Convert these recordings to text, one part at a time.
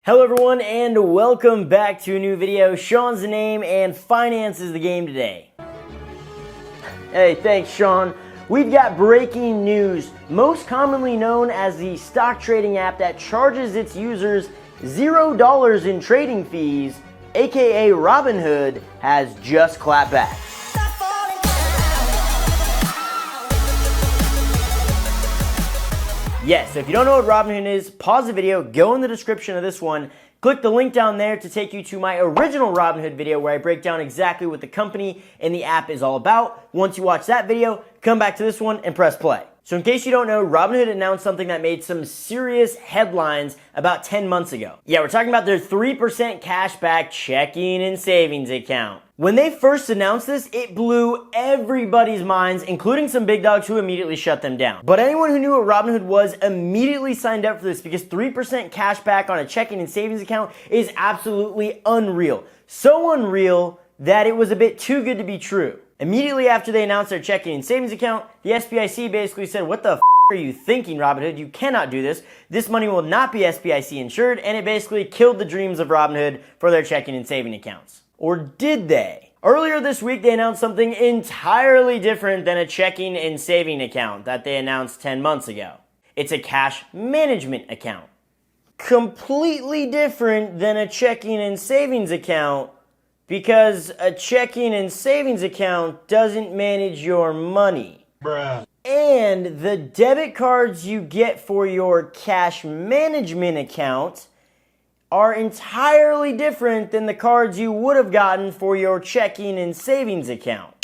Hello everyone and welcome back to a new video. Shawn's the name and finance is the game today. Hey, thanks Shawn. We've got breaking news, most commonly known as the stock trading app that charges its users $0 in trading fees, aka Robinhood, has just clapped back. Yes, so if you don't know what Robinhood is, pause the video, go in the description of this one, click the link down there to take you to my original Robinhood video where I break down exactly what the company and the app is all about. Once you watch that video, come back to this one and press play. So in case you don't know, Robinhood announced something that made some serious headlines about 10 months ago. Yeah, we're talking about their 3% cashback checking and savings account. When they first announced this, it blew everybody's minds, including some big dogs who immediately shut them down. But anyone who knew what Robinhood was immediately signed up for this because 3% cashback on a checking and savings account is absolutely unreal. So unreal that it was a bit too good to be true. Immediately after they announced their checking and savings account, the SBIC basically said, "What the f*** are you thinking, Robinhood? You cannot do this. This money will not be SBIC insured," and it basically killed the dreams of Robinhood for their checking and saving accounts. Or did they? Earlier this week, they announced something entirely different than a checking and saving account that they announced 10 months ago. It's a cash management account. Completely different than a checking and savings account, because a checking and savings account doesn't manage your money. Bruh. And the debit cards you get for your cash management account are entirely different than the cards you would have gotten for your checking and savings account.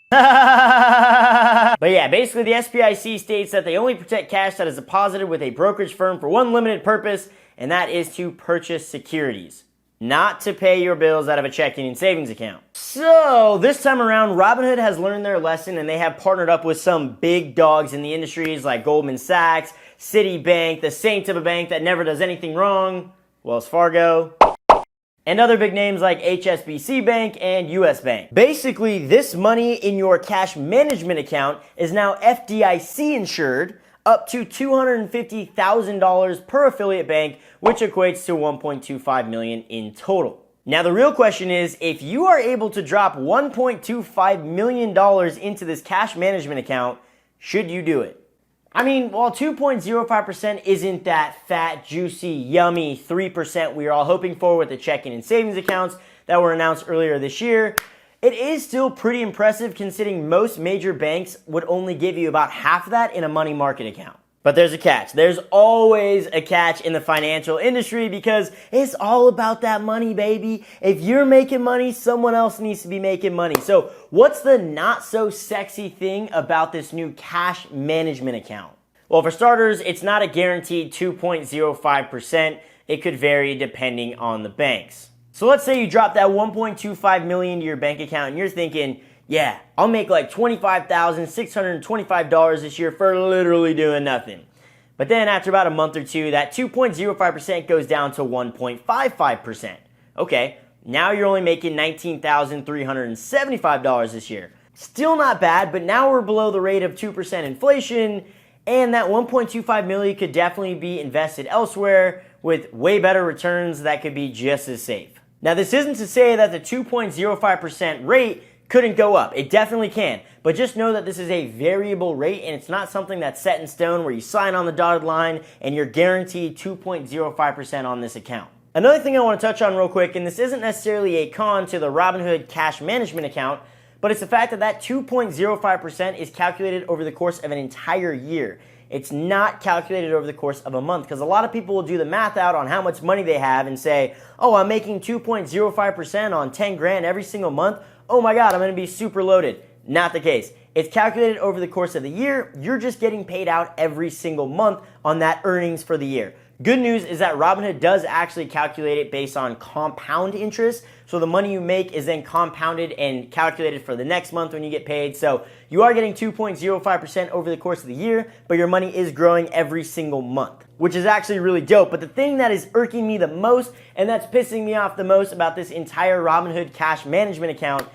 But yeah, basically the SBIC states that they only protect cash that is deposited with a brokerage firm for one limited purpose, and that is to purchase securities, not to pay your bills out of a checking and savings account. So this time around, Robinhood has learned their lesson and they have partnered up with some big dogs in the industries like Goldman Sachs, Citibank, the saint of a bank that never does anything wrong, Wells Fargo, and other big names like HSBC Bank and US Bank. Basically, this money in your cash management account is now FDIC insured, up to $250,000 per affiliate bank, which equates to $1.25 million in total. Now the real question is, if you are able to drop $1.25 million into this cash management account, should you do it? I mean, while 2.05% isn't that fat, juicy, yummy 3% we are all hoping for with the checking and savings accounts that were announced earlier this year, it is still pretty impressive considering most major banks would only give you about half that in a money market account. But there's a catch. There's always a catch in the financial industry because it's all about that money, baby. If you're making money, someone else needs to be making money. So what's the not so sexy thing about this new cash management account? Well, for starters, it's not a guaranteed 2.05%. It could vary depending on the banks. So let's say you drop that $1.25 million to your bank account and you're thinking, yeah, I'll make like $25,625 this year for literally doing nothing. But then after about a month or two, that 2.05% goes down to 1.55%. Okay, now you're only making $19,375 this year. Still not bad, but now we're below the rate of 2% inflation, and that $1.25 million could definitely be invested elsewhere with way better returns that could be just as safe. Now, this isn't to say that the 2.05% rate couldn't go up. It definitely can. But just know that this is a variable rate and it's not something that's set in stone where you sign on the dotted line and you're guaranteed 2.05% on this account. Another thing I want to touch on real quick, and this isn't necessarily a con to the Robinhood cash management account, but it's the fact that that 2.05% is calculated over the course of an entire year. It's not calculated over the course of a month because a lot of people will do the math out on how much money they have and say, oh, I'm making 2.05% on 10 grand every single month. Oh my God, I'm going to be super loaded. Not the case. It's calculated over the course of the year. You're just getting paid out every single month on that earnings for the year. Good news is that Robinhood does actually calculate it based on compound interest. So the money you make is then compounded and calculated for the next month when you get paid. So you are getting 2.05% over the course of the year, but your money is growing every single month, which is actually really dope. But the thing that is irking me the most and that's pissing me off the most about this entire Robinhood cash management account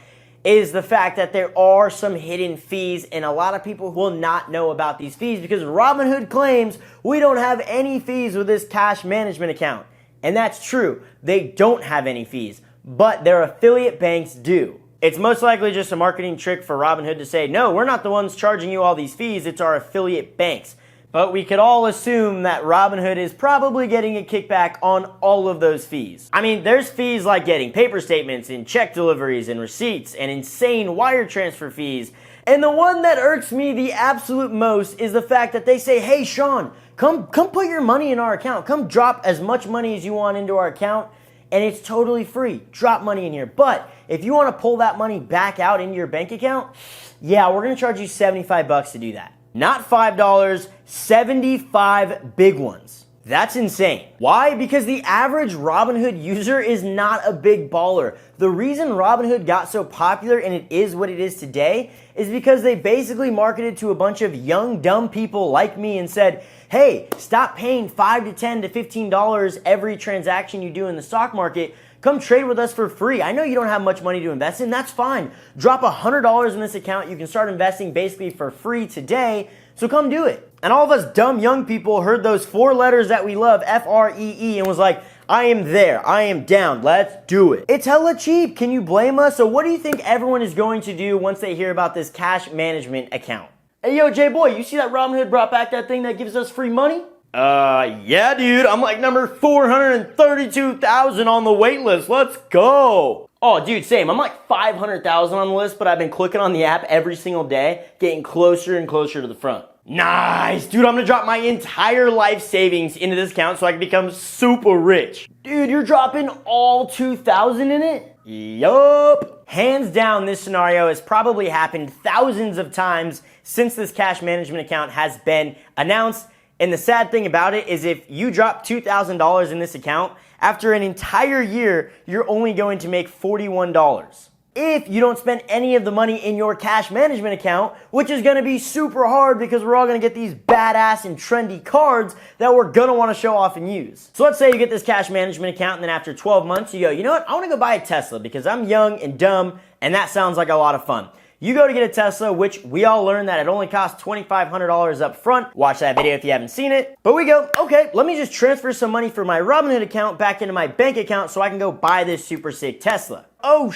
is the fact that there are some hidden fees, and a lot of people will not know about these fees because Robinhood claims we don't have any fees with this cash management account. And that's true. They don't have any fees, but their affiliate banks do. It's most likely just a marketing trick for Robinhood to say, no, we're not the ones charging you all these fees, it's our affiliate banks. But we could all assume that Robinhood is probably getting a kickback on all of those fees. I mean, there's fees like getting paper statements and check deliveries and receipts and insane wire transfer fees. And the one that irks me the absolute most is the fact that they say, hey, Shawn, come put your money in our account. Come drop as much money as you want into our account, and it's totally free. Drop money in here. But if you want to pull that money back out into your bank account, yeah, we're going to charge you $75 to do that. Not $5, 75 big ones. That's insane. Why? Because the average Robinhood user is not a big baller. The reason Robinhood got so popular and it is what it is today is because they basically marketed to a bunch of young, dumb people like me and said, hey, stop paying $5 to $10 to $15 every transaction you do in the stock market. Come trade with us for free. I know you don't have much money to invest in. That's fine. Drop $100 in this account. You can start investing basically for free today. So come do it. And all of us dumb young people heard those 4 letters that we love, F-R-E-E, and was like, I am there. I am down. Let's do it. It's hella cheap. Can you blame us? So what do you think everyone is going to do once they hear about this cash management account? Hey, yo, J-Boy, you see that Robinhood brought back that thing that gives us free money? Yeah, dude. I'm like number 432,000 on the wait list. Let's go. Oh, dude, same. I'm like 500,000 on the list, but I've been clicking on the app every single day, getting closer and closer to the front. Nice. Dude, I'm gonna drop my entire life savings into this account so I can become super rich. Dude, you're dropping all 2,000 in it? Yup. Hands down, this scenario has probably happened thousands of times since this cash management account has been announced. And the sad thing about it is if you drop $2,000 in this account, after an entire year, you're only going to make $41. If you don't spend any of the money in your cash management account, which is going to be super hard because we're all going to get these badass and trendy cards that we're going to want to show off and use. So let's say you get this cash management account and then after 12 months you go, you know what, I want to go buy a Tesla because I'm young and dumb and that sounds like a lot of fun. You go to get a Tesla, which we all learned that it only costs $2,500 up front. Watch that video if you haven't seen it. But we go, okay, let me just transfer some money from my Robinhood account back into my bank account so I can go buy this super sick Tesla. Oh,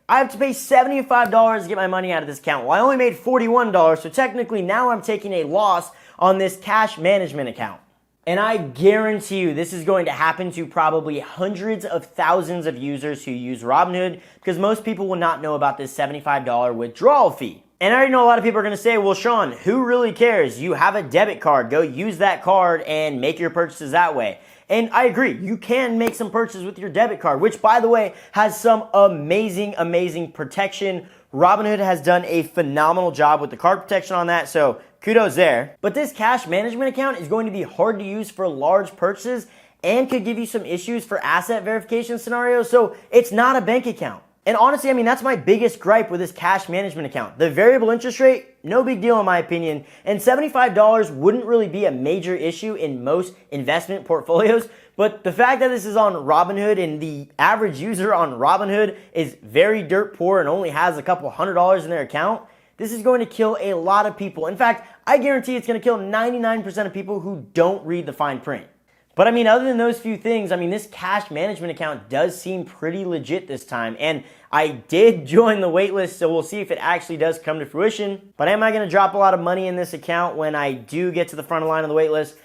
I have to pay $75 to get my money out of this account. Well, I only made $41, so technically now I'm taking a loss on this cash management account. And I guarantee you this is going to happen to probably hundreds of thousands of users who use Robinhood because most people will not know about this $75 withdrawal fee. And I already know a lot of people are going to say, well, Shawn, who really cares? You have a debit card. Go use that card and make your purchases that way. And I agree. You can make some purchases with your debit card, which, by the way, has some amazing, amazing protection. Robinhood has done a phenomenal job with the card protection on that, so kudos there. But this cash management account is going to be hard to use for large purchases and could give you some issues for asset verification scenarios, so it's not a bank account. And honestly, I mean, that's my biggest gripe with this cash management account. The variable interest rate, no big deal in my opinion, and $75 wouldn't really be a major issue in most investment portfolios, but the fact that this is on Robinhood and the average user on Robinhood is very dirt poor and only has a couple $100s in their account, this is going to kill a lot of people. In fact, I guarantee it's going to kill 99% of people who don't read the fine print. But I mean, other than those few things, I mean, this cash management account does seem pretty legit this time. And I did join the waitlist, so we'll see if it actually does come to fruition. But am I going to drop a lot of money in this account when I do get to the front line of the waitlist?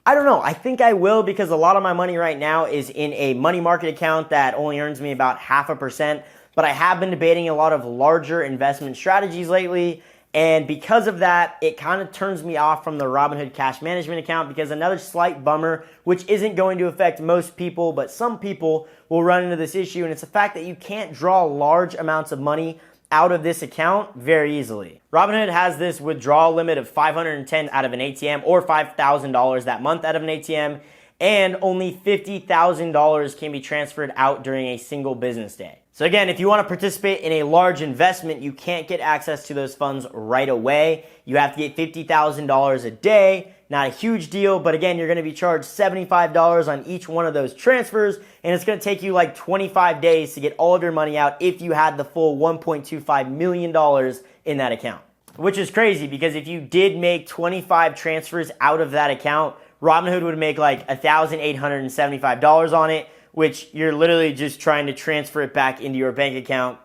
I don't know. I think I will because a lot of my money right now is in a money market account that only earns me about 0.5%. But I have been debating a lot of larger investment strategies lately. And because of that, it kind of turns me off from the Robinhood cash management account because another slight bummer, which isn't going to affect most people, but some people will run into this issue, and it's the fact that you can't draw large amounts of money out of this account very easily. Robinhood has this withdrawal limit of $510 out of an ATM or $5,000 that month out of an ATM, and only $50,000 can be transferred out during a single business day. So again, if you want to participate in a large investment, you can't get access to those funds right away. You have to get $50,000 a day Not a huge deal, but again, you're going to be charged $75 on each one of those transfers, and it's going to take you like 25 days to get all of your money out if you had the full $1.25 million in that account. Which is crazy, because if you did make 25 transfers out of that account, Robinhood would make like $1,875 on it, which you're literally just trying to transfer it back into your bank account.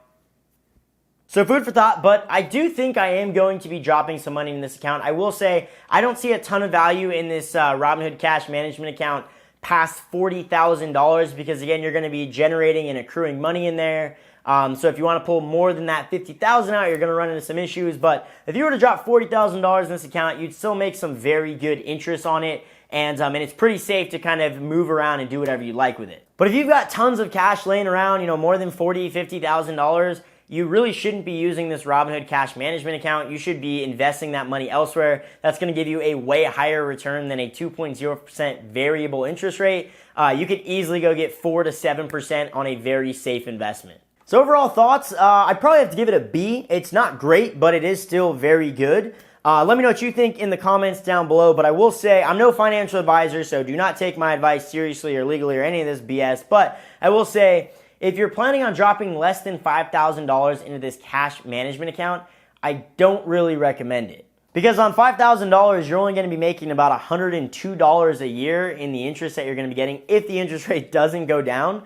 So food for thought, but I do think I am going to be dropping some money in this account. I will say I don't see a ton of value in this Robinhood cash management account past $40,000, because again, you're going to be generating and accruing money in there. So if you want to pull more than that $50,000 out, you're going to run into some issues. But if you were to drop $40,000 in this account, you'd still make some very good interest on it. And it's pretty safe to kind of move around and do whatever you like with it. But if you've got tons of cash laying around, more than $40,000, $50,000, you really shouldn't be using this Robinhood cash management account. You should be investing that money elsewhere. That's going to give you a way higher return than a 2.0% variable interest rate. You could easily go get 4 to 7% on a very safe investment. So overall thoughts, I'd probably have to give it a B. It's not great, but it is still very good. Let me know what you think in the comments down below, but I will say I'm no financial advisor, so do not take my advice seriously or legally or any of this BS, but I will say if you're planning on dropping less than $5,000 into this cash management account, I don't really recommend it. Because on $5,000, you're only going to be making about $102 a year in the interest that you're going to be getting if the interest rate doesn't go down.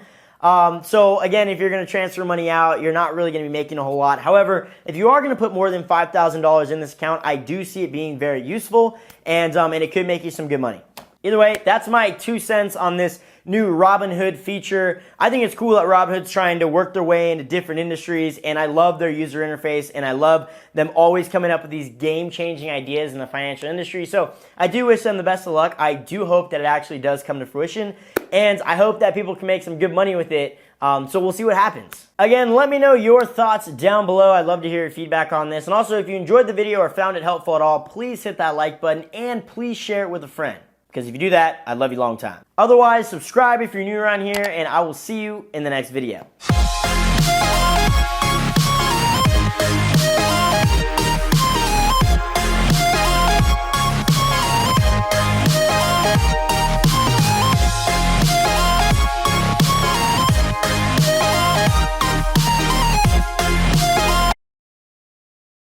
So again, if you're going to transfer money out, you're not really going to be making a whole lot. However, if you are going to put more than $5,000 in this account, I do see it being very useful, and it could make you some good money. Either way, that's my 2 cents on this new Robinhood feature. I think it's cool that Robinhood's trying to work their way into different industries, and I love their user interface, and I love them always coming up with these game-changing ideas in the financial industry. So I do wish them the best of luck. I do hope that it actually does come to fruition, and I hope that people can make some good money with it. So we'll see what happens. Again, let me know your thoughts down below. I'd love to hear your feedback on this. And also, if you enjoyed the video or found it helpful at all, please hit that like button and please share it with a friend. Because if you do that, I'd love you long time. Otherwise, subscribe if you're new around here, and I will see you in the next video.